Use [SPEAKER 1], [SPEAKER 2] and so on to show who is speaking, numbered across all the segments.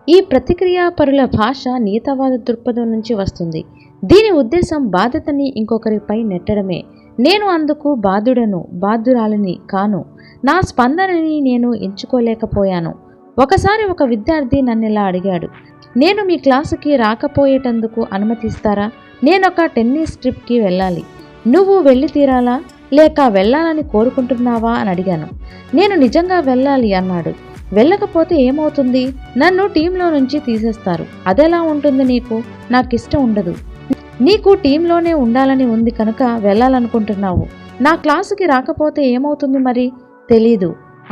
[SPEAKER 1] ఈ ప్రతిక్రియాపరుల భాష నియతవాద దృక్పథం నుంచి వస్తుంది. దీని ఉద్దేశం బాధ్యతని ఇంకొకరిపై నెట్టడమే. నేను అందుకు బాధ్యురాలిని కాను. నా స్పందనని నేను ఎంచుకోలేకపోయాను. ఒకసారి ఒక విద్యార్థి నన్నిలా అడిగాడు, నేను మీ క్లాసుకి రాకపోయేటందుకు అనుమతిస్తారా? నేనొక టెన్నిస్ ట్రిప్కి వెళ్ళాలి. నువ్వు వెళ్ళి తీరాలా లేక వెళ్ళాలని కోరుకుంటున్నావా అని అడిగాను. నేను నిజంగా వెళ్ళాలి అన్నాడు. వెళ్ళకపోతే ఏమవుతుంది? నన్ను టీంలో నుంచి తీసేస్తారు. అదెలా ఉంటుంది నీకు? నాకిష్టం ఉండదు. నీకు టీంలోనే ఉండాలని ఉంది కనుక వెళ్ళాలనుకుంటున్నావు. నా క్లాసుకి రాకపోతే ఏమవుతుంది మరి? తెలీదు.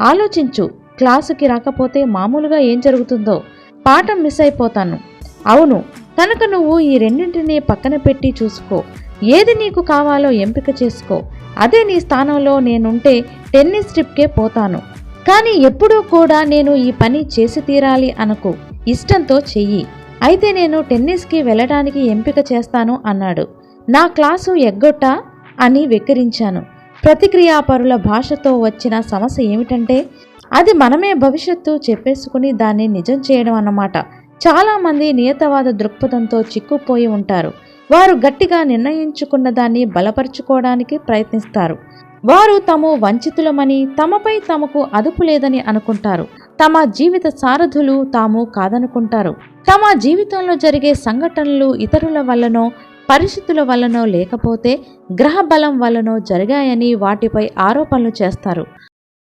[SPEAKER 1] ఆలోచించు. క్లాసుకి రాకపోతే మామూలుగా ఏం జరుగుతుందో? పాఠం మిస్ అయిపోతాను. అవును, కనుక నువ్వు ఈ రెండింటినీ పక్కన పెట్టి చూసుకో. ఏది నీకు కావాలో ఎంపిక చేసుకో. అదే నీ స్థానంలో నేనుంటే టెన్నిస్ ట్రిప్కే పోతాను. కానీ ఎప్పుడూ కూడా నేను ఈ పని చేసి తీరాలి అనకు. ఇష్టంతో చెయ్యి. అయితే నేను టెన్నిస్కి వెళ్ళడానికి ఎంపిక చేస్తాను అన్నాడు. నా క్లాసు ఎగ్గొట్టా అని వెక్కిరించాను. ప్రతిక్రియాపరుల భాషతో వచ్చిన సమస్య ఏమిటంటే అది మనమే భవిష్యత్తు చెప్పేసుకుని దాన్ని నిజం చేయడం అన్నమాట. చాలామంది నియతవాద దృక్పథంతో చిక్కుపోయి ఉంటారు. వారు గట్టిగా నిర్ణయించుకున్న దాన్ని బలపరుచుకోవడానికి ప్రయత్నిస్తారు. వారు తాము వంచితులమని, తమపై తమకు అదుపు లేదని అనుకుంటారు. తమ జీవిత సారథులు తాము కాదనుకుంటారు. తమ జీవితంలో జరిగే సంఘటనలు ఇతరుల వల్లనో పరిస్థితుల వల్లనో లేకపోతే గ్రహ బలం వల్లనో జరిగాయని వాటిపై ఆరోపణలు చేస్తారు.